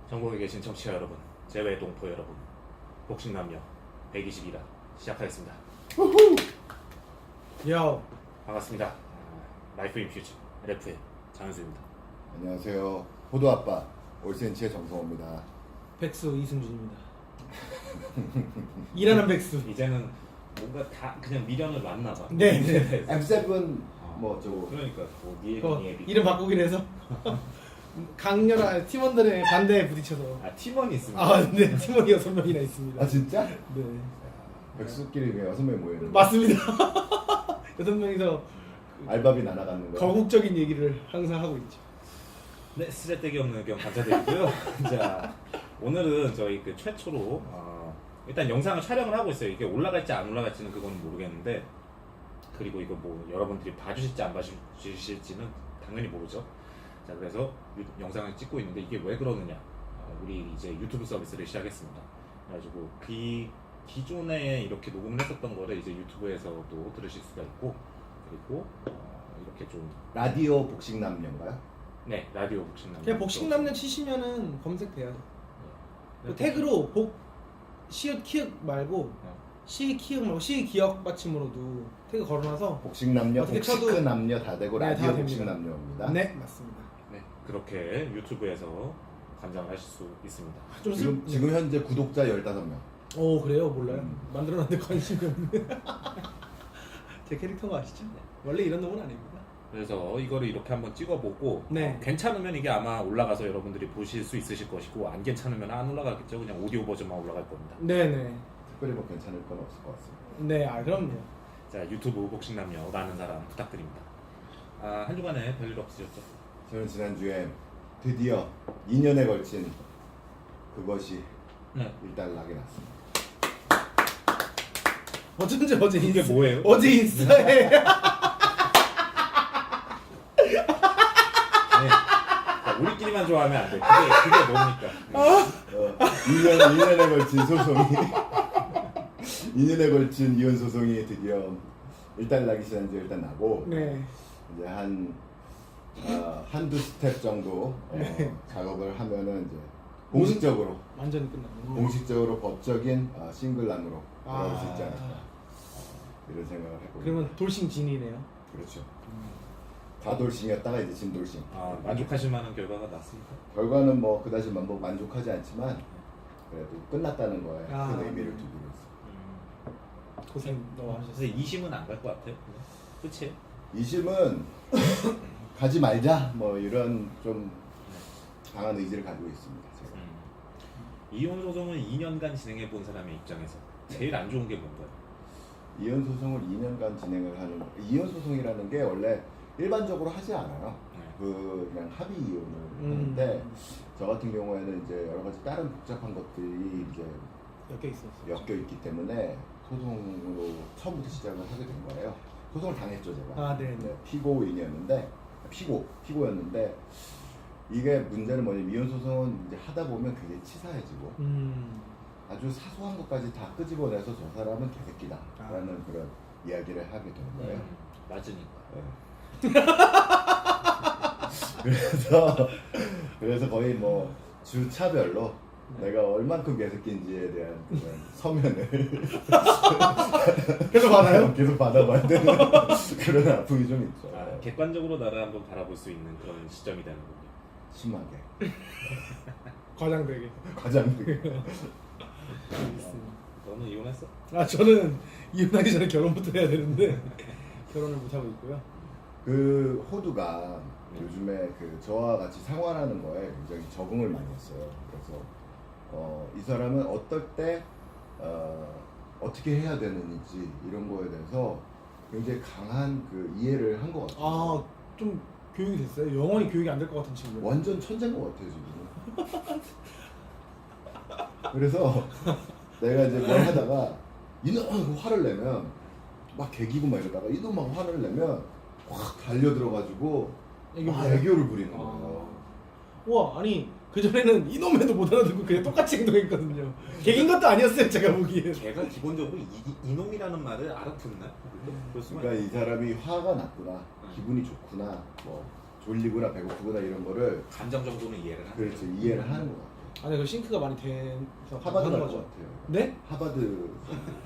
전국에 계신 청취자 여러분, 제외 동포 여러분, 복싱남녀 122라 시작하겠습니다. 우후! 야, 반갑습니다. 라이프 인퓨즈 LF의 장현수입니다. 안녕하세요. 호두아빠 올센치의 정성호입니다. 백수 이승준입니다. 일하는 백수. 이제는 뭔가 다 그냥 미련을 놨나 봐. 네, 네. M7 뭐 어쩌고 그러니까 뭐 니에 어, 니에 이름 바꾸기로 해서 강렬한 팀원들의 반대에 부딪혀서. 팀원이 있습니다. 아, 네, 팀원이 6명이나 있습니다. 아 진짜? 네, 백수끼리 왜 6명 모여있는 거야? 맞습니다. 6명이서 알바비 날아가는 거야? 거국적인 얘기를 항상 하고 있죠. 네, 쓰레기 없는 의견 감사드리고요. 자, 오늘은 저희 그 최초로 일단 영상을 촬영을 하고 있어요. 이게 올라갈지 안 올라갈지는 그건 모르겠는데, 그리고 이거 뭐 여러분들이 봐주실지 안 봐주실지는 당연히 모르죠. 자, 그래서 영상을 찍고 있는데 이게 왜 그러느냐? 우리 이제 유튜브 서비스를 시작했습니다. 그래가지고 기존에 이렇게 녹음을 했었던 거를 이제 유튜브에서도 들으실 수가 있고, 그리고 이렇게 좀 라디오 복식남녀인가요? 네, 라디오 복싱남녀. 그냥 복식남녀 치시면은 검색돼요. 네. 태그로 시읒 키읔 말고 네. 시키읔 말고 시기역 받침으로도 태그 걸어놔서 복식남녀, 어떻게 복식남녀 다 되고 네, 라디오 다 됩니다. 복식남녀입니다. 네, 맞습니다. 네, 그렇게 유튜브에서 감상을 하실 수 있습니다. 좀 지금 현재 구독자 15명. 오, 그래요? 몰라요. 만들어놨는데 관심이 없네. 제 캐릭터 거 아시죠? 원래 이런 놈은 아닙니다. 그래서 이거를 이렇게 한번 찍어보고 네. 괜찮으면 이게 아마 올라가서 여러분들이 보실 수 있으실 것이고, 안 괜찮으면 안 올라가겠죠. 그냥 오디오 버전만 올라갈 겁니다. 네네. 특별히 뭐 괜찮을 건 없을 것 같습니다. 네, 아 그럼요. 자, 유튜브 복싱남녀 라는 사람 부탁드립니다. 한 주간에 별일 없으셨죠? 저는 지난주에 드디어 2년에 걸친 그것이 네. 일단락이 났습니다. 어쩐지 어제 이게 뭐예요? 어제 인스타에 네. 자, 우리끼리만 좋아하면 안 돼. 그게 뭡니까? 2년에 걸친 소송이 2년에 걸친 이혼 소송이 드디어 일단락이 지난주에 일단 나고 네. 이제 한두 스텝 정도 네. 작업을 하면은 이제 공식적으로 완전히 끝났네. 공식적으로 법적인 싱글남으로 돌아올 수 있지 아. 않을까 이런 생각을 해보고 그러면 돌싱진이네요. 그렇죠. 다돌싱이었다가 이제 진돌싱. 만족하실 만한 결과가 났습니까? 결과는 뭐 그다지 뭐 만족하지 않지만 그래도 끝났다는 거에 아. 큰 의미를 두고 있어. 고생 너무 그래서 하셨어요. 2심은 안 갈 것 같아요. 그치? 이심은 가지 말자 뭐 이런 좀 강한 의지를 가지고 있습니다. 제가. 이혼 소송을 2년간 진행해 본 사람의 입장에서 제일 안 좋은 게 뭔가요? 이혼 소송을 2년간 진행을 하는 이혼 소송이라는 게 원래 일반적으로 하지 않아요. 네. 그냥 합의 이혼을 하는데 저 같은 경우에는 이제 여러 가지 다른 복잡한 것들이 이제 엮여 있었어요. 엮여 있기 때문에 소송으로 처음부터 시작을 하게 된 거예요. 소송을 당했죠 제가. 아, 네. 피고인이었는데 피고였는데 이게 문제는 뭐냐면 이혼 소송은 이제 하다 보면 굉장히 치사해지고 아주 사소한 것까지 다 끄집어내서 저 사람은 개새끼다라는 그런 이야기를 하게 되는 거예요. 맞으니까. 네. 그래서 거의 뭐 주차별로 내가 얼만큼 개새끼인지에 대한 그런 서면을 계속 받아요? 계속 받아봐야 되는 그런 아픔이 좀 있죠. 객관적으로 나를 한번 바라볼 수 있는 그런 시점이 되는 거군요. 심하게 과장되게. 과장되게. 너는 이혼했어? 아, 저는 이혼하기 전에 결혼부터 해야 되는데 결혼을 못 하고 있고요. 그 호두가 요즘에 그 저와 같이 생활하는 거에 굉장히 적응을 많이 했어요. 그래서 이 사람은 어떨 때 어떻게 해야 되는지 이런 거에 대해서 굉장히 강한 그 이해를 한 것 같아요. 아, 좀 교육이 됐어요. 영원히 교육이 안 될 것 같은 친구. 완전 천재인 것 같아요 지금. 그래서 내가 이제 뭘 하다가 이놈 화를 내면 막 개기고 막 이러다가 이놈 막 화를 내면 확 달려들어가지고 막 애교를 부리는 거예요. 우와, 아니 그 전에는 이놈에도 못 알아듣고 그냥 똑같이 행동했거든요. 개긴 것도 아니었어요, 제가 보기에. 걔가 기본적으로 이놈이라는 말을 알아듣나? 그러니까 이 사람이 화가 났구나, 기분이 좋구나, 뭐 졸리구나, 배고프구나 이런 거를 감정 정도는 이해를 하는 그렇죠 이해를 하는 것 같아요. 안에 그 싱크가 많이 돼서 하버드 하는 갈 것 거죠. 같아요. 네? 하버드.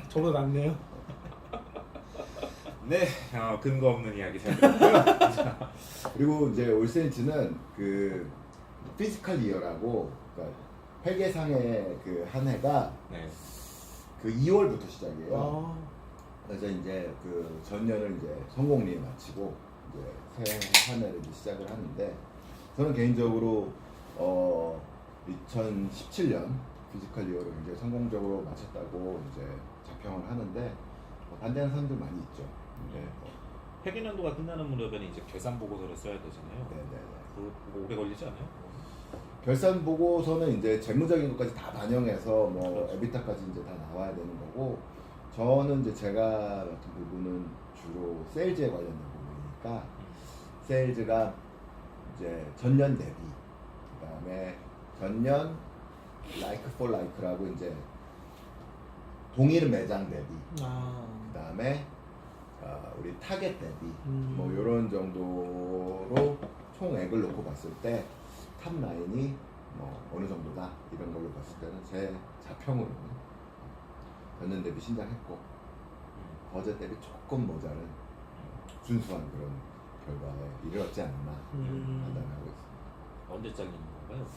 저보다 낫네요. 네, 근거 없는 이야기 잘 들었고요. 그리고 이제 올 세인츠는 그 피지컬 이어라고 그러니까 회계상의 그 한 해가 네, 그 2월부터 시작이에요. 아, 그래서 이제 그 전년을 이제 성공리에 마치고 이제 새 한 해를 이제 시작을 하는데 저는 개인적으로 2017년 피지컬 이어를 굉장히 성공적으로 마쳤다고 이제 자평을 하는데 반대하는 사람들 많이 있죠. 네. 회계년도가 끝나는 무렵에는 이제 결산 보고서를 써야 되잖아요. 네네네. 그거 오래 걸리지 않아요? 결산 보고서는 이제 재무적인 것까지 다 반영해서 뭐 에비타까지 이제 다 나와야 되는 거고 저는 이제 제가 같은 부분은 주로 세일즈에 관련된 부분이니까 세일즈가 이제 전년 대비 그다음에 전년 like for like라고 이제 동일 매장 대비 아, 그다음에 우리 타겟 대비 뭐 음. 이런 정도로 총액을 놓고 봤을 때 탑 라인이 뭐 어느 정도다 이런 걸로 봤을 때는 제 자평으로는 전년 대비 신장했고 거제 대비 조금 모자른 준수한 그런 결과에 이르렀지 않나 판단하고 있습니다. 언제 잘리는 건가요?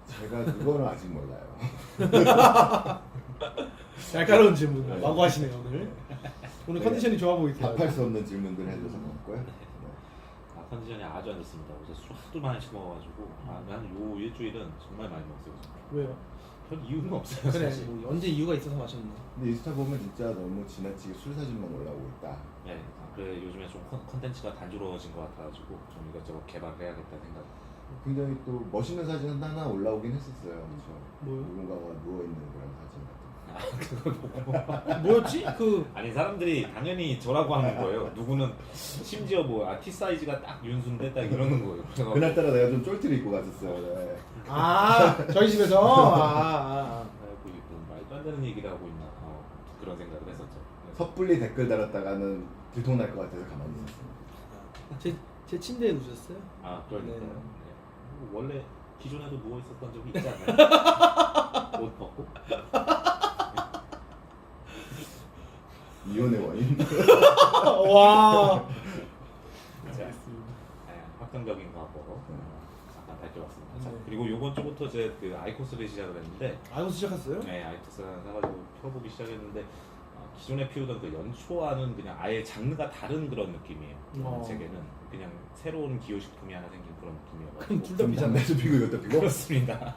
제가 그거는 아직 몰라요. 날카로운 질문 네. 마구 하시네요 오늘. 오늘 네. 컨디션이 좋아 보이세요. 답할 수 없는 질문들 해줘서 고맙고요. 네. 컨디션이 아주 안 좋습니다. 어제 술 하도 많이 먹어가지고 한요 일주일은 정말 많이 먹었어요. 왜요? 별 이유는 없어요. 그래, 사실. 뭐 언제 이유가 있어서 마셨나? 근데 인스타 보면 진짜 너무 지나치게 술 사진만 올라오고 있다. 네, 그래 요즘에 좀 컨텐츠가 단조로워진 것 같아가지고 좀 이것저것 개발해야겠다 생각. 굉장히 또 멋있는 사진 하나 올라오긴 했었어요. 그렇죠? 뭐요? 누군가가 누워 있는 그런 사진 같은. 그걸 보고 뭐였지? 그 아니 사람들이 당연히 저라고 하는 거예요. 누구는 심지어 뭐 T 사이즈가 딱 윤수인데 딱 이러는 거예요. 그래서 그날따라 내가 좀 쫄티를 입고 갔었어요. 네. 저희 집에서 아이고 이거 말도 안 되는 얘기를 하고 있나 그런 생각을 했었죠. 그래서 섣불리 댓글 달았다가는 들통날 것 같아서 가만히 있었습니다. 제 침대에 누셨어요? 그러니까요. 네. 네. 원래 기존에도 누워 있었던 적이 있지 않나요? 옷 벗고. 이혼의 원인. 와. 자, 알겠습니다. 확정적인 과거 잠깐 밝혀봤습니다. 자, 네. 그리고 요번 주부터 이제 그 아이코스를 시작을 했는데, 알고 시작했어요? 네, 아이코스를 사가지고 펴보기 시작했는데 기존에 피우던 그 연초와는 그냥 아예 장르가 다른 그런 느낌이에요. 제게는 그냥 새로운 기호식품이 하나 생긴 그런 느낌이어가지고. 그럼 둘 다 비잖아요. 담배도 피고 이것도 피고. 그렇습니다.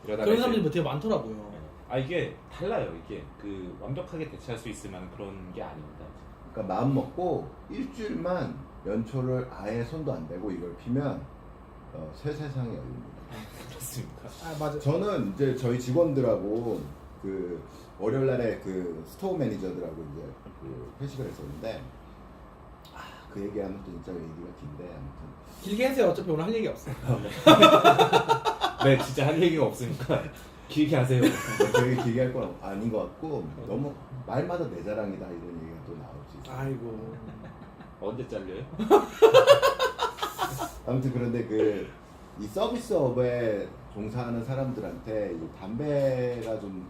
이러다가 그런 이제- 사람들이 되게 많더라고요. 네. 이게 달라요. 이게 그 완벽하게 대체할 수 있을 만한 그런 게 아닙니다. 그러니까 마음 먹고 일주일만 연초를 아예 손도 안 대고 이걸 피면 새 세상이 열립니다. 그렇습니까? 맞아. 저는 이제 저희 직원들하고 그 월요일 날에 그 스토어 매니저들하고 이제 그 회식을 했었는데 그 얘기하면 또 진짜 얘기가 긴데 아무튼 길게 해서 어차피 오늘 할 얘기 없어요. 네, 진짜 할 얘기가 없으니까 길게 하세요. 되게 길게 할 건 아닌 것 같고 너무 말마다 내 자랑이다 이런 얘기가 또 나올 수 있어요. 아이고. 언제 잘려요? 아무튼 그런데 그 이 서비스업에 종사하는 사람들한테 이 담배가 좀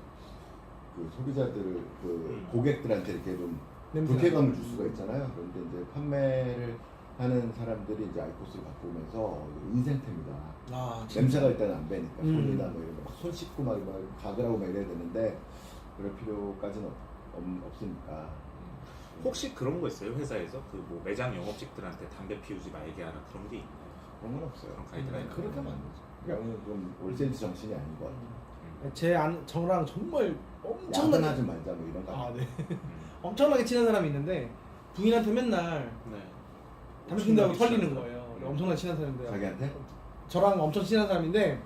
그 소비자들 그 고객들한테 이렇게 좀 냄새 불쾌감을 줄 수가 있잖아요. 그런데 이제 판매를 하는 사람들이 이제 아이코스를 갖고 오면서 인생템이다. 진짜. 냄새가 일단 안 배니까 손이나 음. 뭐 이런 거 손 씻고 막 가글하고 막 이래야 되는데 그럴 필요까지는 없으니까. 혹시 그런 거 있어요? 회사에서 그 뭐 매장 영업직들한테 담배 피우지 말게 하는 그런 게 있나요? 그런 건 없어요. 그런 가이드라인 그렇게 하면 안 되죠. 그냥 좀 올센스 정신이 아닌 것 같아요. 저랑 정말 엄청나게 야근하지 말자 뭐 이런 거. 네. 엄청나게 친한 사람이 있는데 부인한테 맨날 네. 담배 핀다고 엄청나게 털리는 친한 거예요. 사람. 엄청나게 친한 사람인데 자기한테? 저랑 엄청 친한 사람인데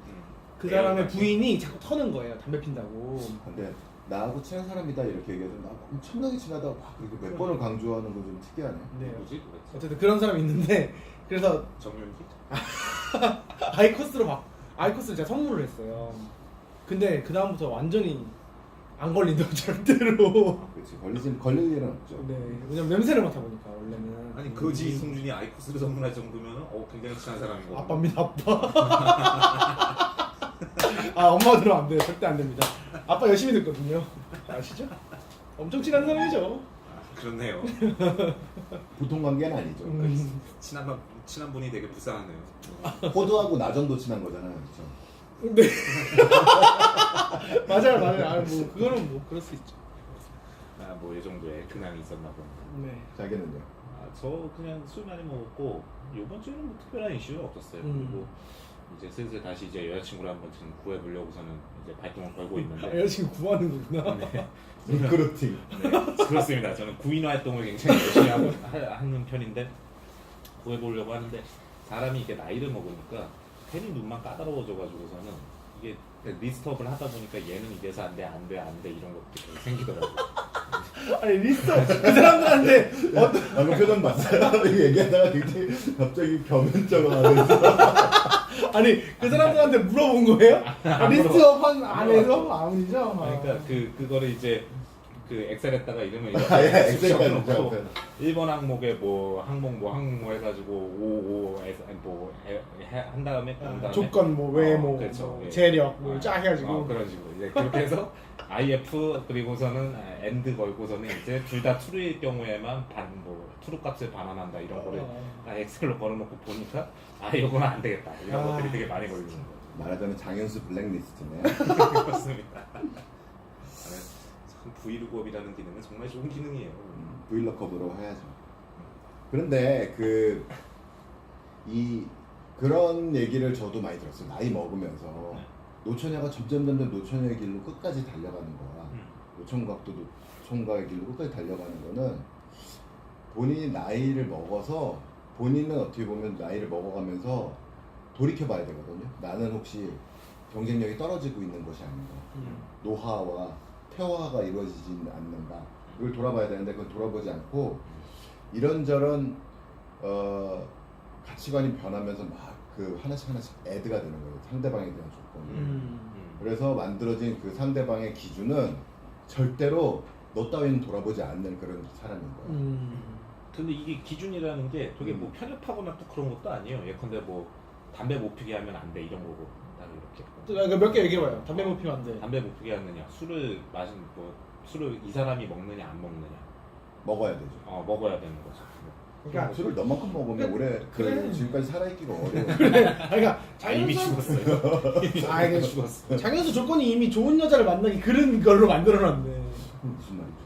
그 사람의 부인이 자꾸 터는 거예요. 담배 핀다고. 근데 나하고 친한 사람이다 이렇게 얘기해도 나 엄청나게 친하다고 막 그렇게 몇 번을 강조하는 건 좀 특이하네. 네. 뭐지 도대체? 어쨌든 그런 사람이 있는데 그래서 정윤기? 아이코스를 제가 선물을 했어요. 근데 그 다음부터 완전히 안 걸린다고 절대로. 그렇지 걸릴 일은 없죠. 네, 왜냐면 냄새를 맡아 보니까 원래는. 아니 거지 이승준이 아이코스를 선물할 정도면 굉장히 친한 사람인 거죠. 아빠입니다, 아빠. 아 엄마가 들으면 안 돼요. 절대 안 됩니다. 아빠 열심히 듣거든요. 아시죠? 엄청 친한 사람이죠. 아, 그렇네요. 보통 관계는 아니죠. 친한 분이 되게 불쌍하네요. 호두하고 나전도 친한 거잖아요, 그렇죠? 네. 맞아요. 아, 뭐 그거는 뭐 그럴 수 있죠. 뭐 이 정도의 근황이 있었나 보네. 네. 자기는요? 저 그냥 술 많이 먹었고 이번 주에는 뭐 특별한 이슈가 없었어요. 그리고 이제 슬슬 다시 이제 여자친구를 한번 지금 구해보려고서는 이제 발동을 걸고 있는데. 여자친구 구하는 거구나. 네. 리크루팅. 네, 그렇습니다. 저는 구인 활동을 굉장히 열심히 하는 편인데 구해보려고 하는데 사람이 이게 나이를 먹으니까 괜히 눈만 까다로워져가지고서는 이게 리스트업을 하다 보니까 얘는 이래서 안 돼 이런 것들이 생기더라고요. 아니 리스트 그 사람들한테 방금 표정 봤어요? 얘기하다가 굉장히 갑자기 겸연쩍어하면서 아니 그 사람들한테 물어본 거예요? 안 리스트업 한 안에서 아니죠? 그러니까 그 그거를 그 엑셀에다가 이름을 아, 예, 이렇게 엑셀까지 적어놓고 적어놓고. 1번 항목에 뭐 항목 해가지고 55에서 한 다음에 조건 뭐 외모, 그렇죠. 뭐 예. 재력 뭐쫙 해가지고 그런 식으로 이제 그렇게 해서 IF 그리고서는 AND 걸고서는 이제 둘 다 true일 경우에만 true 값을 반환한다 이런 거를 다 엑셀로 걸어놓고 보니까 이거는 안 되겠다 이런 것들이 되게 많이 걸리는 거예요. 말하자면 장현수 블랙리스트네. 그렇습니다. 참 브이로그업이라는 기능은 정말 좋은 기능이에요. 브이로그업으로 해야죠. 그런데 그런 얘기를 저도 많이 들었어요. 나이 먹으면서 네. 노처녀가 점점 노처녀의 길로 끝까지 달려가는 거야. 노총각도 노총각의 길로 끝까지 달려가는 거는 본인이 나이를 먹어서 본인은 어떻게 보면 나이를 먹어가면서 돌이켜봐야 되거든요. 나는 혹시 경쟁력이 떨어지고 있는 것이 아닌가. 노화와 퇴화가 이루어지진 않는다. 이걸 돌아봐야 되는데 그걸 돌아보지 않고 이런저런 가치관이 변하면서 막 하나씩 애드가 되는 거예요. 상대방에 대한 조건이. 그래서 만들어진 그 상대방의 기준은 절대로 너 따위는 돌아보지 않는 그런 사람인 거예요. 근데 이게 기준이라는 게 되게 뭐 편협하거나 또 그런 것도 아니에요. 예컨대 뭐 담배 못 피게 하면 안 돼 이런 거고 딱 이렇게. 그러니까 몇 개 얘기해봐요. 담배 못 피면 안 돼. 담배 못 피게 하느냐, 술을 이 사람이 먹느냐 안 먹느냐. 먹어야 되죠. 먹어야 되는 거죠. 그러니까 술을 너만큼 먹으면 오래 그래. 지금까지 살아있기가 어려워. 그러니까 이미 죽었어요. 아 이게 죽었어. 장현수 조건이 이미 좋은 여자를 만나기 그런 걸로 만들어놨네. 무슨 말이죠?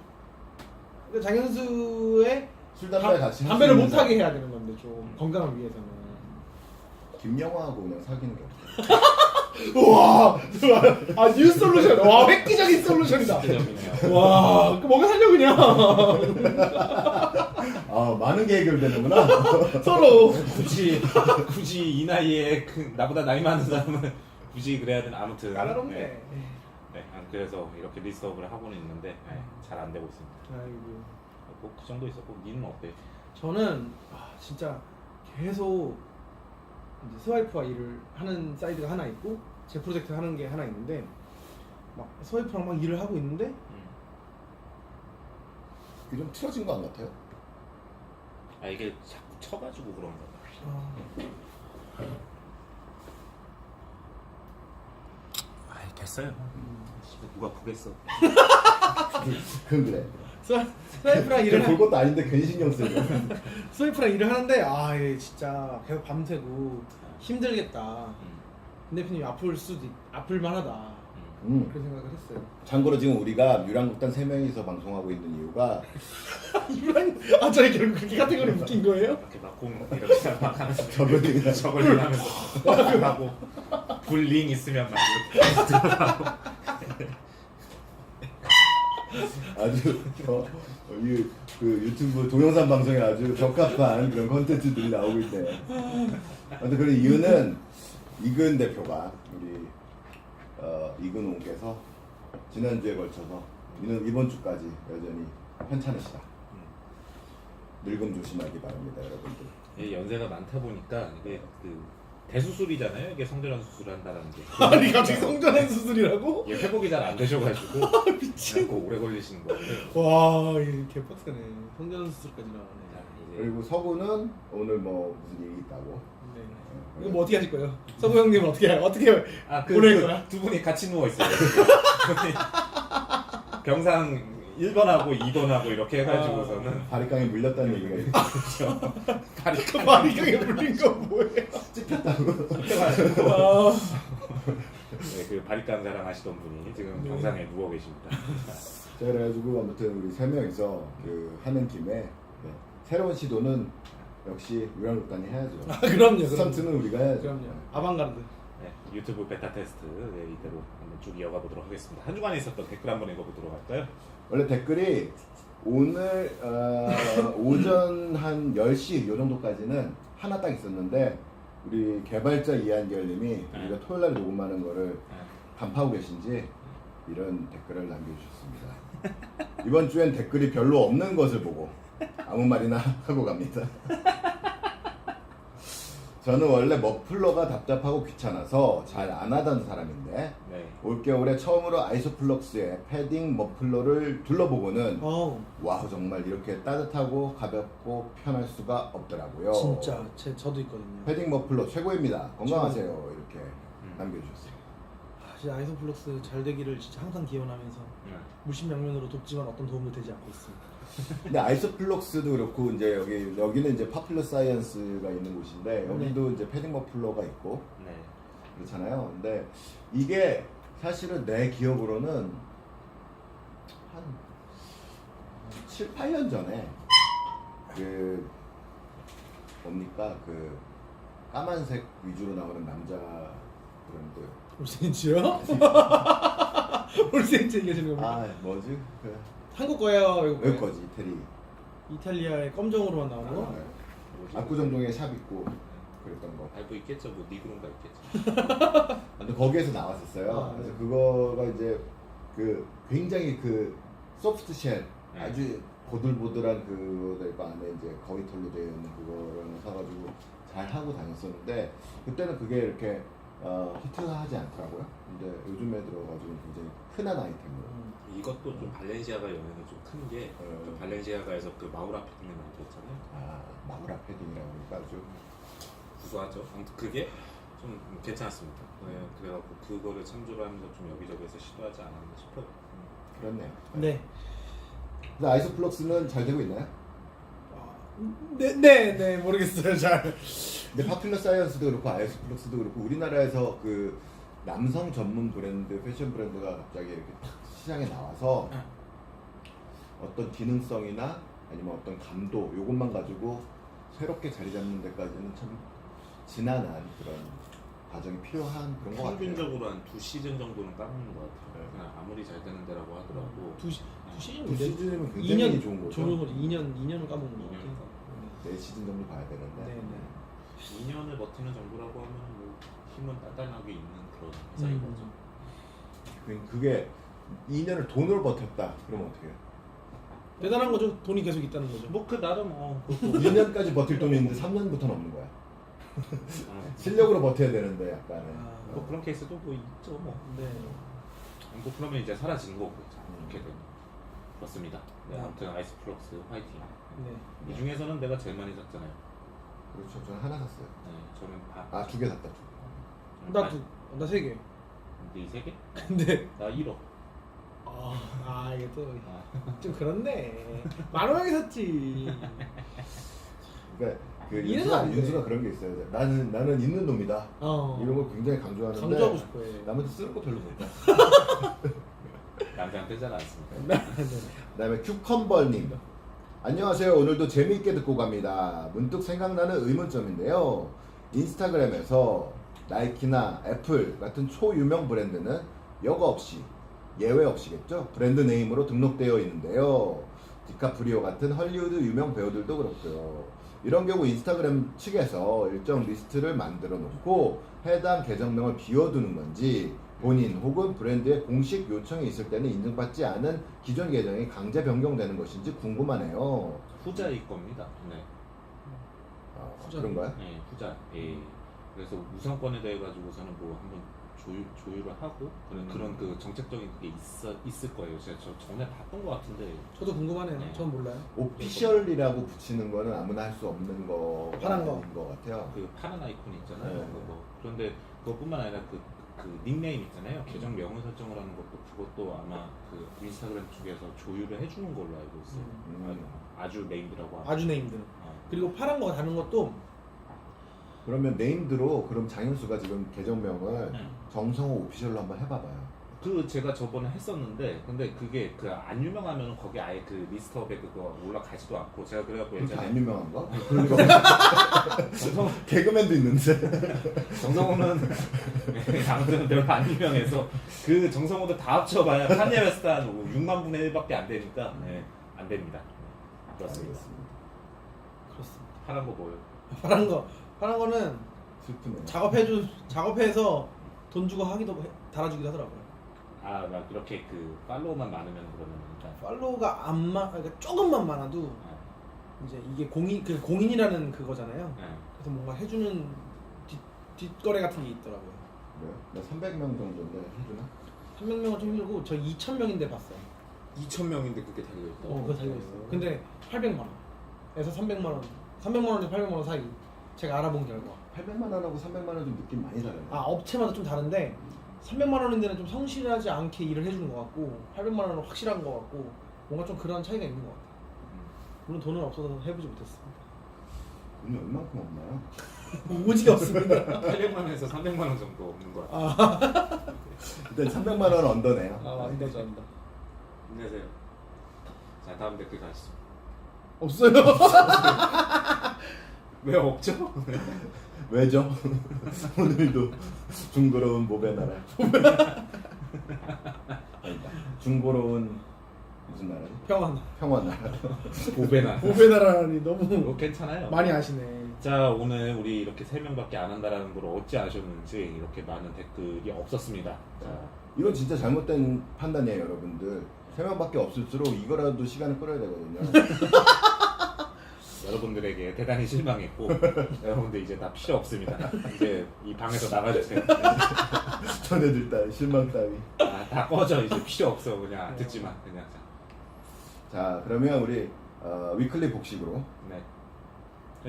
그러니까 장현수의 술 담배 같이 담배를 할수 못 있는 하게 해야 되는 건데 좀 건강을 위해서는. 김영화하고 그냥 사귀는 게 없어요. 와, 뉴 솔루션. 와, 획기적인 솔루션이다. 획기적이네요. 와, 뭐가 살려 그냥. 많은 게 해결되는구나. 서로. 굳이 이 나이에 나보다 나이 많은 사람은 굳이 그래야 되는 아무튼. 까다롭네. 네, 그래서 이렇게 리스트업을 하고는 있는데 잘 안 되고 있습니다. 아이고. 뭐 그 정도 있었고 니는 어때? 저는 진짜 계속 이제 스와이프와 일을 하는 사이드가 하나 있고 제 프로젝트 하는 게 하나 있는데 막 스와이프랑 막 일을 하고 있는데 이게 좀 틀어진 거 안 같아요? 이게 자꾸 쳐가지고 그런 거다. 됐어요. 누가 보겠어? 그건 그래. 스와이프랑 일을 볼 것도 아닌데 괜히 신경 쓰고. 스와이프랑 일을 하는데 얘 진짜 계속 밤새고 힘들겠다. 근 대표님이 아플 만하다. 그런 생각을 했어요. 참고로 지금 우리가 유랑극단 3명이서 방송하고 있는 이유가 저희 결국 그렇게 카테고리 묶인 거예요? 이렇게 이렇게 막 하면서 저걸 하면서 하고 불링 있으면 막 이렇게 들어가고 아주 그 유튜브 동영상 방송에 아주 적합한 그런 컨텐츠들이 나오고 있네요. 아무튼 그 이유는 이근 대표가 우리 이근홍께서 지난주에 걸쳐서 이번 주까지 여전히 편찮으시다. 늙음 조심하기 바랍니다, 여러분들. 연세가 많다 보니까 이게 대수술이잖아요. 이게 성전환 수술을 한다는 게. 아니 갑자기 성전환 수술이라고? 이게 회복이 잘 안 되셔가지고 미친 거 오래 걸리시는 거예요. 와 이게 개빡세네. 성전환 수술까지 나오네. 그리고 서구는 오늘 뭐 무슨 일이 있다고. 네. 네. 이거 뭐 어떻게 하실 거예요? 서구 형님은 어떻게 보낼 거야? 두 분이 같이 누워 있어요. 병상 1번하고 2번하고 이렇게 해가지고서는 바리깡에 물렸다는 얘기가 있죠. 바리깡 마리강에 물린 거 뭐예요? 찝혔다고. 찝혀가지고 아, 네, 그 바리깡 자랑하시던 분이 지금 네. 병상에 누워 계십니다. 자, 그래가지고 아무튼 우리 세 명이서 그 하는 김에 네. 새로운 시도는 역시 우량극단이 해야죠. 그럼요. 스턴트는 우리가 해야죠. 그럼요. 아방가르드. 네, 유튜브 베타 테스트 네, 이대로 한번 쭉 이어가 보도록 하겠습니다. 한 주간에 있었던 댓글 한번 읽어보도록 할까요? 원래 댓글이 오늘 오전 한 10시 요 정도까지는 하나 딱 있었는데 우리 개발자 이한결님이 우리가 토요일날 녹음하는 거를 간파하고 계신지 이런 댓글을 남겨주셨습니다. 이번 주엔 댓글이 별로 없는 것을 보고 아무 말이나 하고 갑니다. 저는 원래 머플러가 답답하고 귀찮아서 잘 안 하던 사람인데 네. 올겨울에 처음으로 아이소플럭스의 패딩 머플러를 둘러보고는 어우, 와우 정말 이렇게 따뜻하고 가볍고 편할 수가 없더라고요. 진짜 저도 있거든요. 패딩 머플러 최고입니다. 건강하세요. 이렇게 남겨주셨어요. 아, 진짜 아이소플럭스 잘 되기를 진짜 항상 기원하면서 네. 물심양면으로 돕지만 어떤 도움도 되지 않고 있습니다. 근데 아이소플럭스도 그렇고 이제 여기는 이제 파퓰러 사이언스가 있는 곳인데 여기도 이제 패딩 머플러가 있고 네. 그렇잖아요. 근데 이게 사실은 내 기억으로는 한 7, 8년 전에 그 뭡니까 그 까만색 위주로 나오는 남자 브랜드 올센치요? 올센치 얘기하시는 겁니까? 아 뭐지 그 한국 거예요? 외국 외국 거예요? 거지 이태리 이탈리아의 검정으로만 나오는 거? 뭐지? 압구정동에 샵 있고 그랬던 거. 알고 있겠죠. 뭐 니그론가 있겠죠. 근데 거기에서 나왔었어요. 아, 그래서 네. 그거가 이제 그 굉장히 그 소프트 쉘 네. 아주 보들보들한 그거 안에 이제 거위털로 되어 있는 그거를 사가지고 잘 하고 다녔었는데 그때는 그게 이렇게 히트하지 않더라고요. 근데 요즘에 들어가지고 굉장히 흔한 아이템으로. 이것도 좀 발렌시아가 영향이 좀 큰 게 발렌시아가에서 그 마우라 패딩을 만들었잖아요. 아 마우라 패딩이라고 하니까 아주 구수하죠. 아무튼 그게 좀 괜찮았습니다. 네, 그래갖고 그거를 참조를 하면서 좀 여기저기에서 시도하지 않았나 싶어요. 그렇네요. 네. 근데 아이소플럭스는 잘 되고 있나요? 네, 모르겠어요, 잘. 근데 파퓰러 사이언스도 그렇고 아이소플럭스도 그렇고 우리나라에서 그 남성 전문 브랜드, 패션 브랜드가 갑자기 이렇게 탁 시장에 나와서 어떤 기능성이나 아니면 어떤 감도 요것만 가지고 새롭게 자리 잡는 데까지는 참 지난한 그런 과정이 필요한 그런 것 같아요. 평균적으로 한 2시즌 정도는 까먹는 것 같아요. 네. 그냥 아무리 잘 되는 데라고 하더라도 두 시즌 두 시즌이면 굉장히 좋은 거죠. 좋은 거죠. 2년을 까먹는 거 같아요. 4 시즌 정도 봐야 되는데 네, 네. 2년을 버티는 정도라고 하면 뭐 힘은 단단하게 있는 그런 회사인 거죠. 그게 2년을 돈으로 버텼다. 그러면 어떻게 해요? 대단한 거죠. 돈이 계속 있다는 거죠. 뭐 그 나름 그것도 2년까지 버틸 돈이 있는데 3년부터는 없는 거야. 실력으로 버텨야 되는데 약간은. 뭐 그런 케이스도 뭐 있죠. 뭐. 네. 뭐 그러면 이제 사라지는 거고 이렇게 되는 그렇습니다. 네, 네. 아무튼 아이스플럭스 화이팅. 네. 이 중에서는 내가 제일 많이 샀잖아요. 그렇죠. 저는 하나 샀어요. 네, 저는 반. 아, 2개 샀다. 나 3개. 근데 이 세 개? 근데 나 1호. 이게 또 좀 그렇네. 만 원에 샀지. 그러니까 그 이래도 안 돼. 윤수가 그런 게 있어요. 나는 있는 놈이다. 이런 걸 굉장히 강조하는데 강조하고 싶어 해. 남한테 쓰는 거 별로 못 봐. 남자는 뜨잖아 않습니까? 네. 그다음에 큐컴벌님. 안녕하세요. 오늘도 재미있게 듣고 갑니다. 문득 생각나는 의문점인데요. 인스타그램에서 나이키나 애플 같은 초유명 브랜드는 여과 없이 예외 없이겠죠? 브랜드 네임으로 등록되어 있는데요. 디카프리오 같은 헐리우드 유명 배우들도 그렇고요. 이런 경우 인스타그램 측에서 일정 리스트를 만들어 놓고 해당 계정명을 비워두는 건지 본인 혹은 브랜드의 공식 요청이 있을 때는 인증받지 않은 기존 계정이 강제 변경되는 것인지 궁금하네요. 후자일 겁니다. 네. 그런가요? 네, 후자. 예. 그래서 우선권에 대해 가지고서는 뭐 한번 조율을 하고 그런 그 정책적인 그게 있을 거예요. 제가 저 전에 봤던 것 같은데. 저도 궁금하네요. 네. 전 몰라요. 오피셜이라고 붙이는 거는 아무나 할 수 없는 거 파란 거. 아닌 것 같아요. 그 파란 아이콘이 있잖아요. 네. 그런데 그것뿐만 아니라 그 닉네임 있잖아요. 계정 명을 설정을 하는 것도 그것도 아마 그 인스타그램 쪽에서 조율을 해주는 걸로 알고 있어요. 아주 네임드라고 하고. 아주 네임드. 그리고 파란 거 다른 것도 그러면 네임드로 그럼 장현수가 지금 계정명을 네. 정성호 오피셜로 한번 해봐봐요. 그 제가 저번에 했었는데 근데 그게 그 안 유명하면 거기 아예 그 리스트업에 그거 올라가지도 않고 제가 그래갖고 그렇게 예전에 안 유명한가? 그럴 리가 없어. 개그맨도 있는데. 정성호는 아무튼 별로 안 유명해서 그 정성호도 다 합쳐봐야 카니에 웨스트 한 6만 분의 1밖에 안 되니까 네, 안 됩니다. 네, 그렇습니다. 그렇습니다. 파란 거 뭐예요? 파란 거는 슬프네요. 작업해서 돈 주고 달아주기도 하더라고요. 아, 막 이렇게 그 팔로우만 많으면 그러면 일단 팔로우가 그러니까 조금만 많아도 이제 이게 공인이라는 그거잖아요. 네. 그래서 뭔가 해주는 뒷거래 같은 게 있더라고요. 뭐요? 나 300명 정도인데 해주나? 300명은 좀 힘들고 저 2,000명인데 봤어요. 2,000명인데 그게 달려있다고? 그거 달려 있어요. 근데 800만 원에서 300만 원, 300만 원에서 800만 원 사이 제가 알아본 결과. 800만 원하고 300만 원 좀 느낌 많이 다르네. 업체마다 좀 다른데 300만 원인 데는 좀 성실하지 않게 일을 해주는 것 같고 800만 원은 확실한 것 같고 뭔가 좀 그런 차이가 있는 것 같아요. 물론 돈은 없어서 해보지 못했습니다. 돈이 얼만큼 없나요? 오지게 없습니다. 800만 원에서 300만 원 정도 없는 것 같아요. 일단 300만 원 언더네요. 인정합니다. 힘내세요. 자, 다음 댓글 가시죠. 없어요. 왜 없죠? 왜죠? 오늘도 중고로운 모배 나라. 아니다. 중고로운 무슨 나라지? 평화 나라. 보배나. 보배나라니 너무 괜찮아요. 많이 아시네. 자, 오늘 우리 이렇게 3명밖에 안 한다라는 걸 어찌 아셨는지 이렇게 많은 댓글이 없었습니다. 자, 이건 진짜 잘못된 판단이에요, 여러분들. 3명밖에 없을수록 이거라도 시간을 끌어야 되거든요. 여러분들에게 대단히 실망했고 여러분들 이제 다 필요 없습니다. 이제 이 방에서 나가주세요. 전해줄 따위, 실망 따위. 다 꺼져. 이제 필요 없어. 그냥 듣지만 그냥. 자, 그러면 우리 위클리 복식으로. 네.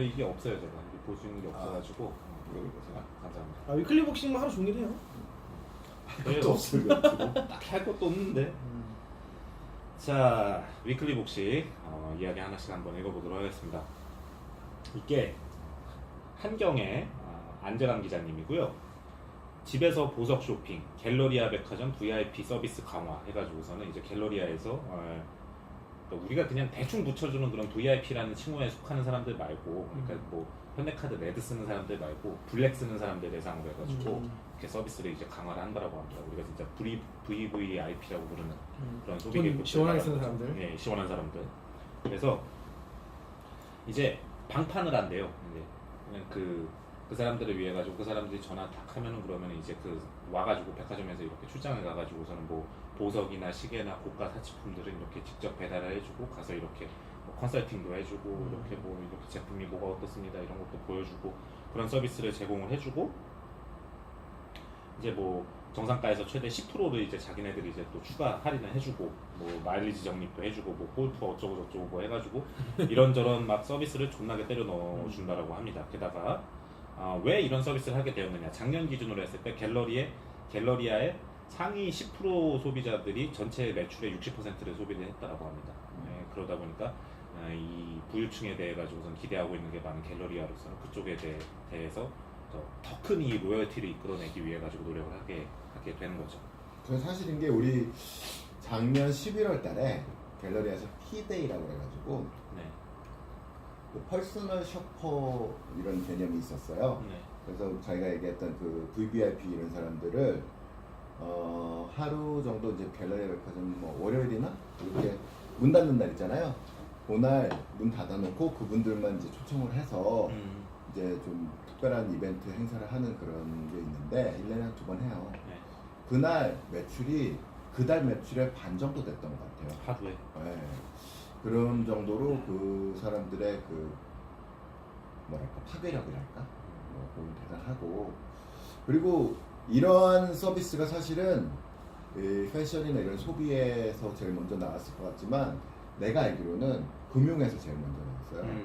이게 없어요. 제가 이게 볼 수 있는 게 없어가지고 제가 감사합니다. 위클리 복싱만 하루 종일 해요. 또 없어요. 딱할 것도 없는데. 자, 위클리 복식 이야기 하나씩 한번 읽어보도록 하겠습니다. 이게 한경의 안재란 기자님이고요. 집에서 보석 쇼핑, 갤러리아 백화점 VIP 서비스 강화 해가지고서는 이제 갤러리아에서 우리가 그냥 대충 붙여주는 그런 VIP라는 칭호에 속하는 사람들 말고, 그러니까 뭐 현대카드 레드 쓰는 사람들 말고 블랙 쓰는 사람들 대상으로 해가지고 이렇게 서비스를 이제 강화를 한다라고 합니다. 우리가 진짜 VVIP라고 부르는 그런 소비객들, 시원하게 쓰는 사람들. 네, 시원한 사람들. 그래서 이제 방판을 한대요. 이제 그냥 그 사람들을 위해 가지고 그 사람들이 전화 딱 하면은 그러면 이제 그 와가지고 백화점에서 이렇게 출장을 가가지고서는 뭐 보석이나 시계나 고가 사치품들은 이렇게 직접 배달을 해주고 가서 이렇게 뭐 컨설팅도 해주고 이렇게 뭐 이렇게 제품이 뭐가 어떻습니다 이런 것도 보여주고 그런 서비스를 제공을 해주고 이제 뭐 정상가에서 최대 10%를 이제 자기네들이 이제 또 추가 할인을 해주고 뭐 마일리지 적립도 해주고 뭐 골프 어쩌고 저쩌고 뭐 해가지고 이런저런 막 서비스를 존나게 때려 넣어준다라고 합니다. 게다가 왜 이런 서비스를 하게 되었느냐? 작년 기준으로 했을 때 갤러리아의 상위 10% 소비자들이 전체 매출의 60%를 소비를 했다라고 합니다. 네, 그러다 보니까 이 부유층에 대해 가지고선 기대하고 있는 게 많은 갤러리아로서는 그쪽에 대해서 더 큰 이 로열티를 이끌어내기 위해 가지고 노력을 하게 되는 거죠. 그 사실인 게 우리 작년 11월 달에 갤러리아에서 P데이라고 해가지고 네. 그 퍼스널 쇼퍼 이런 개념이 있었어요. 네. 그래서 자기가 얘기했던 그 VVIP 이런 사람들을 하루 정도 이제 갤러리아 백화점 뭐 월요일이나 이렇게 문 닫는 날 있잖아요. 그날 문 닫아놓고 그분들만 이제 초청을 해서 이제 좀 특별한 이벤트 행사를 하는 그런 게 있는데 1년에 한 2번 해요. 네. 그날 매출이 그달 매출의 반 정도 됐던 것 같아요. 하루에. 네. 그런 정도로 그 사람들의 그 뭐랄까 파괴력이랄까 뭐 그건 대단하고 그리고 이러한 서비스가 사실은 이 패션이나 이런 소비에서 제일 먼저 나왔을 것 같지만 내가 알기로는 금융에서 제일 먼저 나왔어요.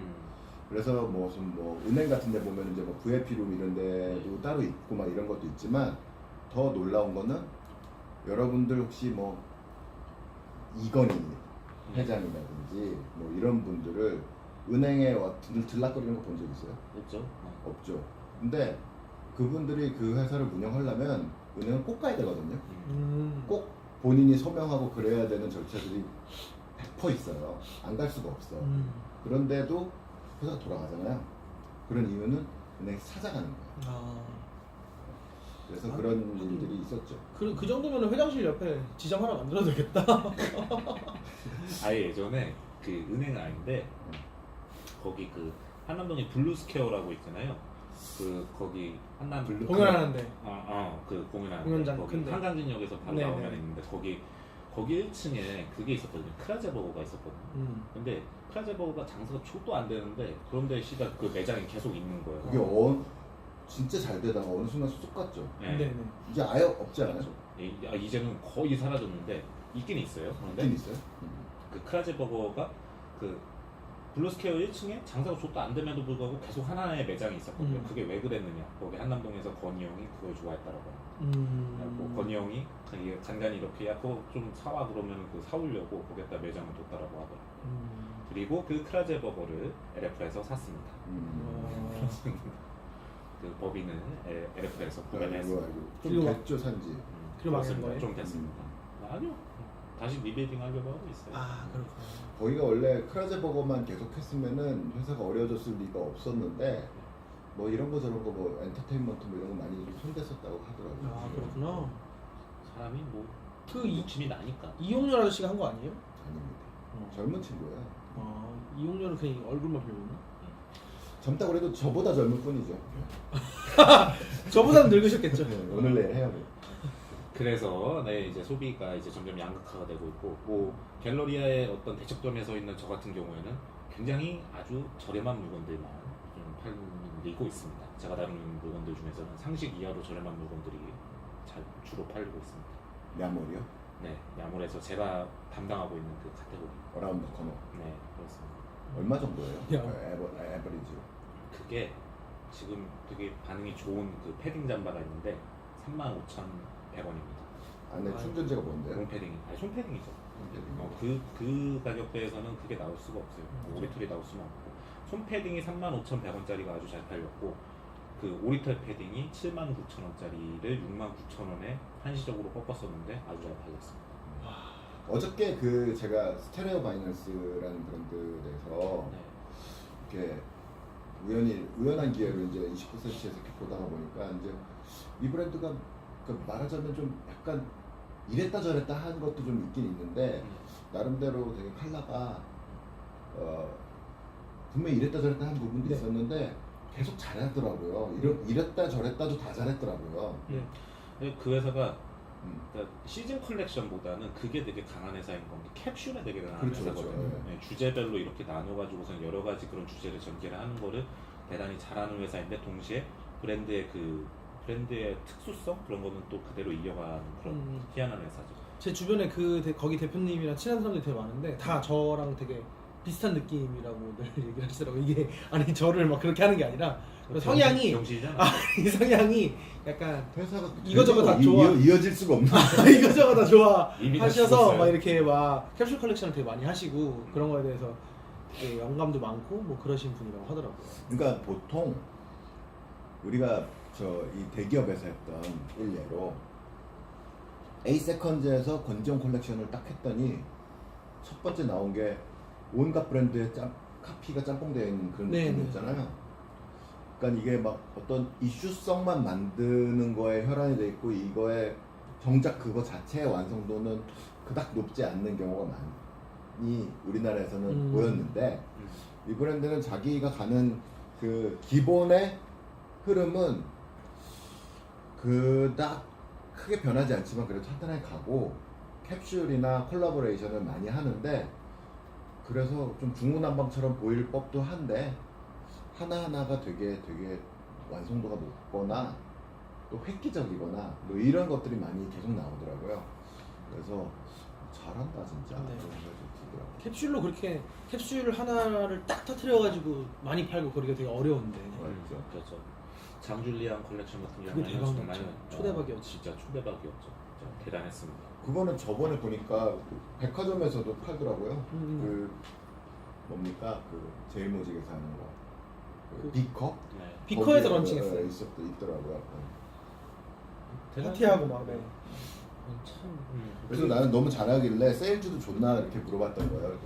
그래서 무슨 뭐 은행 같은 데 보면 이제 뭐 VIP룸 이런 데도 따로 있고 막 이런 것도 있지만 더 놀라운 거는 여러분들 혹시 뭐 이건희 회장이라든지 뭐 이런 분들을 은행에 와 들락거리는 거 본 적 있어요? 그렇죠. 없죠. 근데 그분들이 그 회사를 운영하려면 은행은 꼭 가야 되거든요. 꼭 본인이 서명하고 그래야 되는 절차들이 100% 있어요. 안 갈 수가 없어. 그런데도 회사가 돌아가잖아요. 그런 이유는 은행 찾아가는 거예요. 아, 그래서 그런 일들이 있었죠. 그 정도면 회장실 옆에 지점 하나 만들어도 되겠다. 아예 예전에 그 은행은 아닌데 거기 그 한남동에 블루스퀘어라고 있잖아요. 그 거기 한남 공연하는데. 그 공연하는 공연장 거기 큰데. 한강진역에서 바로 네, 나오면 네. 있는데 거기 1층에 그게 있었거든요. 크라제버거가 있었거든요. 근데 크라제버거가 장사가 초도 안 되는데 그런데 씨가 그 매장이 계속 있는 거예요. 그게 진짜 잘 되다가 어느 순간 쑥 갔죠. 네. 네네. 이제 아예 없지 않아요? 이제는 거의 사라졌는데 있긴 있어요. 그런데 있긴 있어요. 그 크라제버거가 그 블루스퀘어 1층에 장사가 좋도 안 됨에도 불구하고 계속 하나의 매장이 있었거든요. 그게 왜 그랬느냐? 거기 한남동에서 건희 형이 그걸 좋아했다라고 합니다. 그래갖고 건희 형이 간간히 이렇게 야 그거 좀 사와 그러면 그 사오려고 거기다 매장을 뒀다라고 하더라고요. 그리고 그 크라제버거를 LF에서 샀습니다. 그 법인은 LF에서 구매를 했습니다. 좀 됐죠 산지. 그리고 망한 거예요? 좀 됐습니다. 아니요. 다시 리베이팅 하려고 하고 있어요. 아, 그렇구나. 거기가 원래 크라제버거만 계속했으면은 회사가 어려워졌을 리가 없었는데 뭐 이런 거 저런 거 뭐 엔터테인먼트 뭐 이런 거 많이 좀 손댔었다고 하더라고요. 아, 그렇구나. 사람이 뭐 그 욕심이 나니까. 이용렬 아저씨가 한 거 아니에요? 아닙니다. 젊은 친구예요. 아, 이용렬은 그냥 얼굴만 별로나? 젊다고 그래도 저보다 젊을 뿐이죠. 저보다는 늙으셨겠죠. 오늘 내일 해야 돼. 그래서 이제 소비가 이제 점점 양극화가 되고 있고 뭐 갤러리아의 어떤 대척점에 서 있는 저 같은 경우에는 굉장히 아주 저렴한 물건들만 좀 팔리고 있습니다. 제가 다루는 물건들 중에서는 상식 이하로 저렴한 물건들이 주로 팔리고 있습니다. 야몰이요? 네, 야몰에서 제가 담당하고 있는 그 카테고리. 어라운드 커너. 네, 그렇습니다. 얼마 정도예요? 야. 에버리지. 그게 지금 되게 반응이 좋은 그 패딩 잠바가 있는데 35,100원입니다. 안에 충전재가 뭔데요? 롱패딩이 아니 손패딩이죠. 손패딩. 그 가격대에서는 그게 나올 수가 없어요. 오리털이 나올 수는 없고 손패딩이 35,100원짜리가 아주 잘 팔렸고 그 오리털 패딩이 79,000원짜리를 69,000원에 한시적으로 꺾었었는데 아주 잘 팔렸습니다. 어저께 그 제가 스테레오 바이넌스라는 브랜드에서 네. 이렇게 우연한 기회로 이제 29cm에서 이렇게 보다가 보니까 이제 이 브랜드가 말하자면 좀 약간 이랬다 저랬다 한 것도 좀 있긴 있는데 나름대로 되게 컬러가 분명히 이랬다 저랬다 한 부분도 네. 있었는데 계속 잘하더라고요. 이랬다 저랬다도 다 잘했더라고요. 네. 근데 그 회사가 그러니까 시즌 컬렉션보다는 그게 되게 강한 회사인 건 게 캡슐에 되게 강한 그렇죠, 회사거든요. 그렇죠. 네, 주제별로 이렇게 나눠가지고서 여러 가지 그런 주제를 전개를 하는 거를 대단히 잘하는 회사인데 동시에 브랜드의 특수성 그런 거는 또 그대로 이어가는 그런 희한한 회사죠. 제 주변에 거기 대표님이랑 친한 사람들이 되게 많은데 다 저랑 되게 비슷한 느낌이라고 늘 얘기를 하시더라고요. 이게 아니 저를 막 그렇게 하는 게 아니라 성향이 병신이잖아. 이 성향이 약간 회사가 이거저거 다 좋아. 이어질 수가 없는. 이거저거 다 이미 다 좋아하셔서 죽었어요. 막 이렇게 막 캡슐 컬렉션을 되게 많이 하시고 그런 거에 대해서 되게 영감도 많고 뭐 그러신 분이라고 하더라고요. 그러니까 보통 우리가 이 대기업에서 했던 일례로 A 세컨즈에서 건지형 콜렉션을 딱 했더니 첫 번째 나온 게 온갖 브랜드의 카피가 짬뽕되어 있는 그런 네, 느낌이었잖아요. 그러니까 이게 막 어떤 이슈성만 만드는 거에 혈안이 돼 있고 이거에 정작 그거 자체의 완성도는 그닥 높지 않는 경우가 많이 우리나라에서는 보였는데 이 브랜드는 자기가 가는 그 기본의 흐름은 그닥 크게 변하지 않지만 그래도 탄탄하게 가고 캡슐이나 콜라보레이션을 많이 하는데 그래서 좀 중구난방처럼 보일 법도 한데 하나하나가 되게 완성도가 높거나 또 획기적이거나 뭐 이런 것들이 많이 계속 나오더라고요. 그래서 잘한다 진짜. 네. 그런 생각이 좀 들더라고요. 캡슐로 그렇게 캡슐 하나를 딱 터트려가지고 많이 팔고 그러기가 되게 어려운데. 맞죠. 그렇죠. 장줄리안 컬렉션 같은 그게 경우는 대박 정말 났죠. 초대박이었죠. 진짜 초대박이었죠. 진짜 대단했습니다. 그거는 저번에 보니까 백화점에서도 팔더라고요. 그 뭡니까 그 제일 모직에서 하는 거. 그 비커? 네. 비커에서 거기에, 런칭했어요. 있더라고요. 파티하고 막. 네. 참. 그래서 나는 너무 잘하길래 세일즈도 좋나 이렇게 물어봤던 거예요.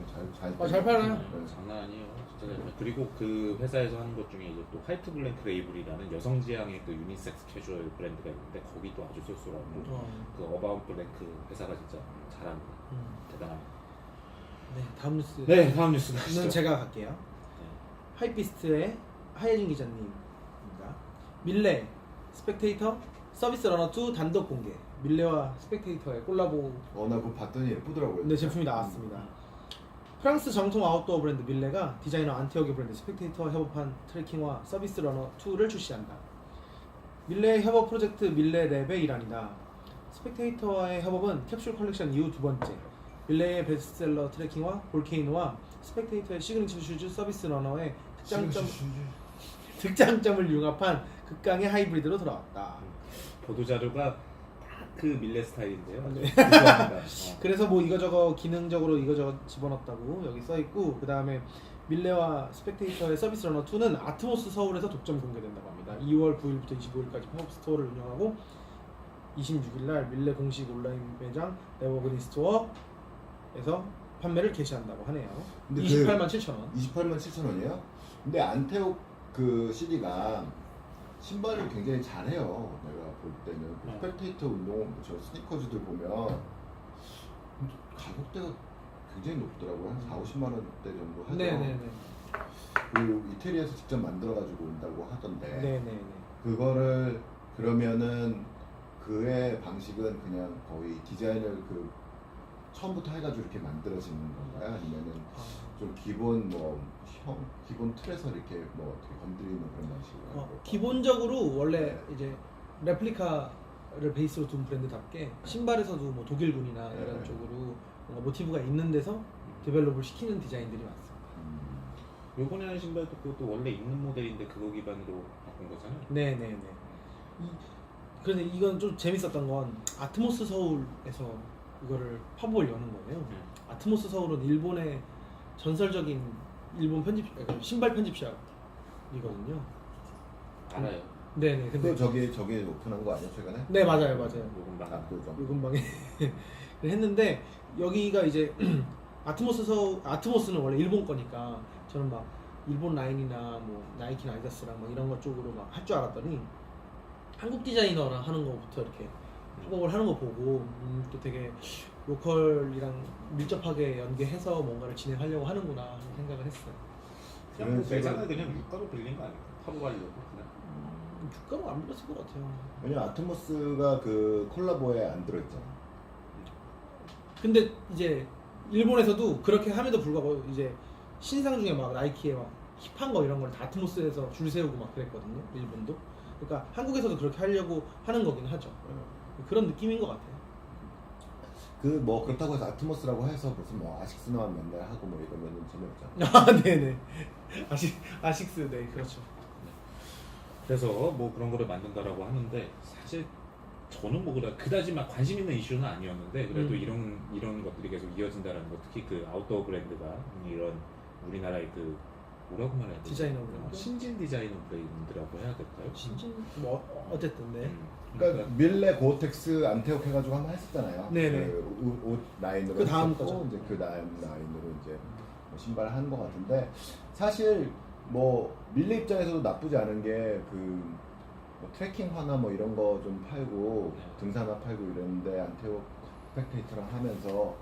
잘 팔아요. 네. 장난 아니에요. 진짜 잘 팔아요. 그리고 그 회사에서 하는 것 중에 이제 또 화이트 블랭크 레이블이라는 여성 지향의 그 유니섹스 캐주얼 브랜드가 있는데 거기도 아주 쏠쏠하고 그 어바웃 블랭크 회사가 진짜 잘합니다. 대단합니다. 네, 다음 뉴스. 네, 다음 뉴스 는 가시죠. 제가 갈게요. 하이피스트의 하예진 기자님입니다. 밀레, 스펙테이터, 서비스 러너 2 단독 공개. 밀레와 스펙테이터의 콜라보 나 그거 봤더니 예쁘더라고요. 네, 제품이 나왔습니다. 프랑스 정통 아웃도어 브랜드 밀레가 디자이너 안티어기 브랜드 스펙테이터와 협업한 트래킹화 서비스 러너 2를 출시한다. 밀레의 협업 프로젝트 밀레 랩의 일환이다. 스펙테이터와의 협업은 캡슐 컬렉션 이후 두 번째. 밀레의 베스트셀러 트래킹화 볼케이노와 스펙테이터의 시그니처 슈즈 서비스 러너의 특장점을 융합한 극강의 하이브리드로 돌아왔다. 보도 자료가 딱 그 밀레 스타일인데요. 네. 죄송합니다. 그래서 뭐 이거저거 기능적으로 이거저거 집어넣었다고 여기 써있고, 그 다음에 밀레와 스펙테이터의 서비스 러너 2는 아트모스 서울에서 독점 공개된다고 합니다. 2월 9일부터 25일까지 팝업 스토어를 운영하고 26일날 밀레 공식 온라인 매장 네버그린 스토어에서 판매를 개시한다고 하네요. 근데 28만 7천 원. 28만 7천 원이에요? 근데 안테옥 그 CD가 신발을 굉장히 잘해요. 내가 볼 때는 스펙테이터 운동 저 스니커즈들 보면 가격대가 굉장히 높더라고요. 한 4, 50만 원대 정도 하죠. 네네네. 그 이태리에서 직접 만들어가지고 온다고 하던데 네네네. 그거를 그러면은 그의 방식은 그냥 거의 디자인을 그 처음부터 해가지고 이렇게 만들어지는 건가요? 아니면은 좀 기본 기본 틀에서 이렇게 뭐 어떻게 건드리는 그런 방식으로? 기본적으로 원래 네. 이제 레플리카를 베이스로 둔 브랜드답게 신발에서도 뭐 독일군이나 네. 이런 쪽으로 뭔가 모티브가 있는 데서 데벨롭을 시키는 디자인들이 많습니다. 요번에 하는 신발도 그것도 원래 있는 모델인데 그거 기반으로 바꾼 거잖아요. 네네네. 그런데 이건 좀 재밌었던 건 아트모스 서울에서 이거를 팝업을 여는 거예요. 아트모스 서울은 일본의 전설적인 일본 신발 편집샵이거든요. 알아요. 네네. 근데 저기 오픈한 거 아니야 최근에? 네, 맞아요. 요금방. 압구정. 요금방에 했는데 여기가 이제 아트모스는 원래 일본 거니까 저는 막 일본 라인이나 뭐 나이키나 아디다스랑 뭐 이런 것 쪽으로 막 할 줄 알았더니 한국 디자이너랑 하는 거부터 이렇게 협업을 하는 거 보고 또 되게 로컬이랑 밀접하게 연계해서 뭔가를 진행하려고 하는구나 하는 생각을 했어요. 그냥 뭐 매장을 그냥 유가로 빌린 거 아니에요? 팝업하려고 그냥. 주가로 안 불렀을 것 같아요. 왜냐면 아트모스가 그 콜라보에 안 들어있잖아. 근데 이제 일본에서도 그렇게 함에도 불구하고 이제 신상 중에 막 나이키에 막 힙한 거 이런 걸 다 아트모스에서 줄 세우고 막 그랬거든요. 일본도. 그러니까 한국에서도 그렇게 하려고 하는 거긴 하죠. 그런 느낌인 것 같아요. 그 뭐 그렇다고 해서 아트모스라고 해서 무슨 뭐 아식스만 맨날 하고 뭐 이러면 재미없잖아. 아, 네네. 아식스, 네, 그렇죠. 그래서 뭐 그런 거를 만든다라고 하는데 사실 저는 뭐 그다지 막 관심 있는 이슈는 아니었는데 그래도 이런 것들이 계속 이어진다라는 거, 특히 그 아웃도어 브랜드가 이런 우리나라의 그 뭐라고 말해야 되지? 디자이너 브랜드? 신진 디자이너 브랜드라고 해야 될까요? 신진 뭐 어쨌든 네. 그러니까 밀레 고어텍스 안테옥 해가지고 한번 했었잖아요. 네네. 그 옷 라인으로 그 다음 했었고, 거죠. 이제 그 다음 라인으로 이제 뭐 신발 한 거 같은데 사실 뭐 밀레 입장에서도 나쁘지 않은 게그 뭐 트레킹화나 뭐 이런 거 좀 팔고 네. 등산화 팔고 이랬는데 안테옥 스펙테이터랑 하면서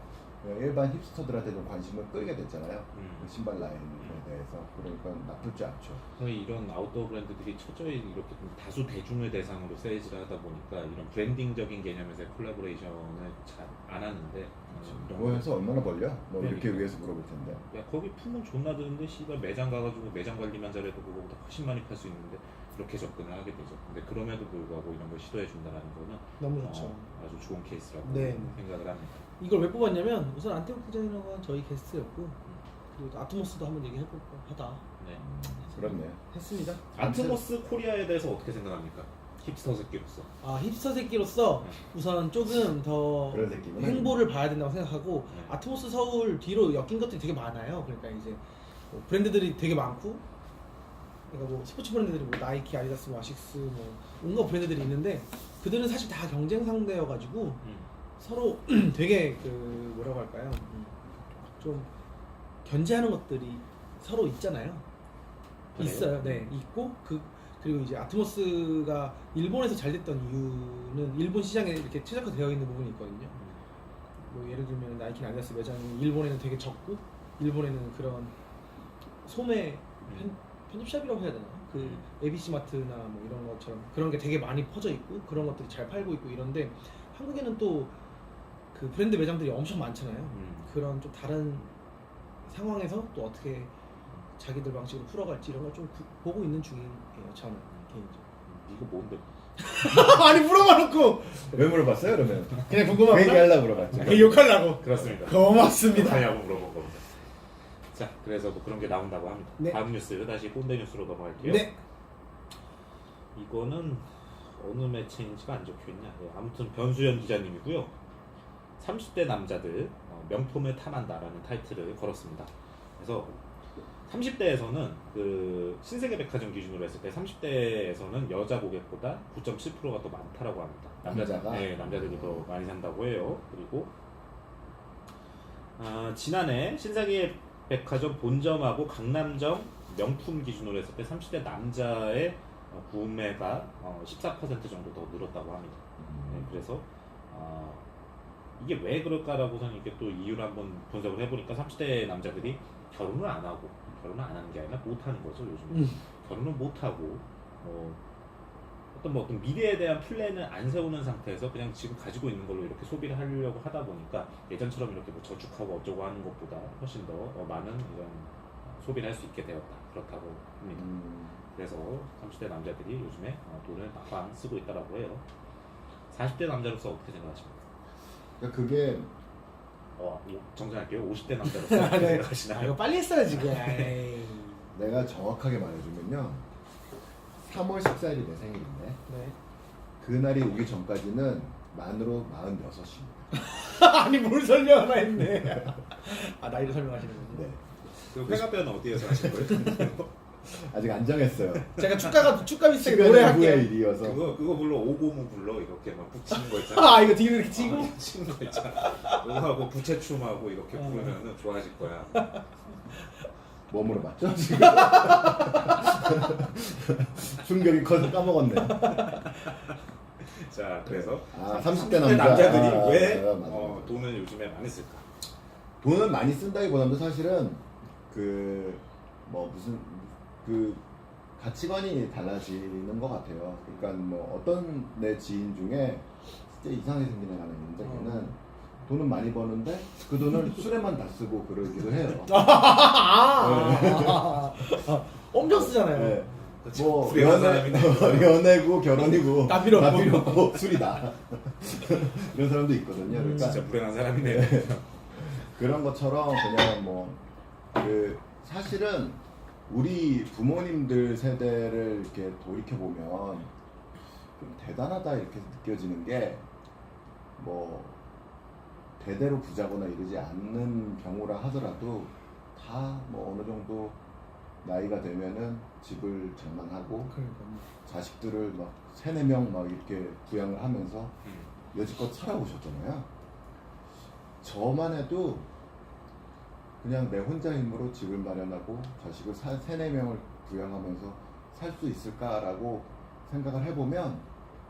일반 힙스터들한테 좀 관심을 끌게 됐잖아요. 그 신발 라인에 대해서. 그러니까 나쁘지 않죠. 거의 이런 아웃도어 브랜드들이 철저히 이렇게 좀 다수 대중을 대상으로 세일즈를 하다 보니까 이런 브랜딩적인 개념에서의 콜라보레이션을 잘 안 하는데 그거 해서 얼마나 벌려? 뭐 이렇게 그러니까. 위해서 물어볼 텐데. 야 거기 품은 존나 드는데 씨발 매장 가가지고 매장 관리만 잘해도 그거보다 훨씬 많이 팔 수 있는데 그렇게 접근을 하게 되죠. 근데 그럼에도 불구하고 이런 걸 시도해 준다라는 거는 너무 좋죠. 아주 좋은 케이스라고 네. 생각을 합니다. 이걸 왜 뽑았냐면 우선 안태욱 디자이너가 저희 게스트였고 그리고 아트모스도 한번 얘기해볼까 하다 네. 그렇네요. 했습니다. 아트모스 코리아에 대해서 어떻게 생각합니까? 힙스터 새끼로서. 힙스터 새끼로서 우선 조금 더 그런 새끼구나. 행보를 봐야 된다고 생각하고 네. 아트모스 서울 뒤로 엮인 것들이 되게 많아요. 그러니까 이제 뭐 브랜드들이 되게 많고 그러니까 뭐 스포츠 브랜드들이 뭐 나이키, 아디다스, 아식스 뭐 온갖 브랜드들이 있는데 그들은 사실 다 경쟁 상대여가지고 서로 되게 그 뭐라고 할까요? 좀 견제하는 것들이 서로 있잖아요. 그래요? 있어요. 네, 있고 그리고 이제 아트모스가 일본에서 잘 됐던 이유는 일본 시장에 이렇게 최적화되어 있는 부분이 있거든요. 뭐 예를 들면 나이키, 아디다스 매장이 일본에는 되게 적고 일본에는 그런 소매 편집샵이라고 해야 되나? 그 ABC 마트나 뭐 이런 것처럼 그런 게 되게 많이 퍼져 있고 그런 것들이 잘 팔고 있고 이런데 한국에는 또 그 브랜드 매장들이 엄청 많잖아요. 그런 좀 다른 상황에서 또 어떻게 자기들 방식으로 풀어갈지 이런 걸 좀 보고 있는 중이에요. 저는 개인적으로. 이거 뭔데? 아니 물어봐놓고 왜 물어봤어요 그러면? 그냥 그 얘기 궁금하구나. 하려고 물어봤죠. 그 욕하려고. 그렇습니다. 고맙습니다. 하냐고 물어본 겁니다. 자, 그래서 뭐 그런 게 나온다고 합니다. 네. 다음 뉴스 다시 꼰대 뉴스로 넘어갈게요. 네. 이거는 어느 매체인지가 안 적혀있냐. 네, 아무튼 변수현 기자님이고요. 30대 남자들 명품을 탐한다라는 타이틀을 걸었습니다. 그래서 30대에서는 그 신세계 백화점 기준으로 했을 때 30대에서는 여자 고객보다 9.7%가 더 많다라고 합니다. 남자가? 네, 남자들이 더 많이 산다고 해요. 그리고 지난해 신세계 백화점 본점하고 강남점 명품 기준으로 했을 때 30대 남자의 구매가 14% 정도 더 늘었다고 합니다. 네, 그래서 이게 왜 그럴까라고서는 이렇게 또 이유를 한번 분석을 해보니까 30대 남자들이 결혼을 안 하고 결혼을 안 하는 게 아니라 못 하는 거죠 요즘. 결혼을 못 하고 어떤 미래에 대한 플랜을 안 세우는 상태에서 그냥 지금 가지고 있는 걸로 이렇게 소비를 하려고 하다 보니까 예전처럼 이렇게 뭐 저축하고 어쩌고 하는 것보다 훨씬 더 많은 이런 소비를 할 수 있게 되었다. 그렇다고 합니다. 그래서 30대 남자들이 요즘에 돈을 막방 쓰고 있다라고 해요. 40대 남자로서 어떻게 생각하십니까? 그러니까 그게 정정할게요. 50대 남자로서 어떻게 생각하시나요? 이거 빨리 했어요 지금. 에이. 내가 정확하게 말해주면요. 3월 14일이 내 생일인데 네. 그날이 오기 전까지는 만으로 46입니다. 아니 뭘 설명 하나 했네. 나이를 설명하시는군요. 네. 그 회가뼈는 어디에서 하신 거예요? 아직 안 정했어요. 제가 축가 비슷하게 10여 년 노래할게요. 후의 일이어서. 그거 불러 오고무 불러 이렇게 막 붙이는 거 있잖아. 이거 뒤로 이렇게 치고. 치는 거 있잖아. 그거하고 부채춤하고 이렇게 부르면은 좋아하실 거야. 뭐 물어봤죠 지금? 충격이 커서 까먹었네. 자, 그래서 30대 남자들이 남자. 왜 맞아. 돈을 요즘에 많이 쓸까? 돈을 많이 쓴다기보다도 사실은 무슨 가치관이 달라지는 것 같아요. 그러니까 뭐 어떤 내 지인 중에 진짜 이상하게 생긴 애가 하나 있는데 걔는 돈은 많이 버는데 그 돈을 술에만 다 쓰고 그러기도 해요. 엄청 쓰잖아요. 네. 그치? 뭐 불행한 사람이네. 연애고 결혼이고 다 필요 없고. 필요 없고 술이다. 이런 사람도 있거든요. 그러니까 진짜 불행한 사람이네. 그런 것처럼 그냥 사실은 우리 부모님들 세대를 이렇게 돌이켜 보면 좀 대단하다 이렇게 느껴지는 게 뭐 대대로 부자거나 이러지 않는 경우라 하더라도 다 뭐 어느 정도 나이가 되면은 집을 장만하고 자식들을 막 3-4명 막 이렇게 부양을 하면서 여지껏 살아오셨잖아요. 저만 해도 그냥 내 혼자 힘으로 집을 마련하고 자식을 3-4명을 부양하면서 살 수 있을까라고 생각을 해보면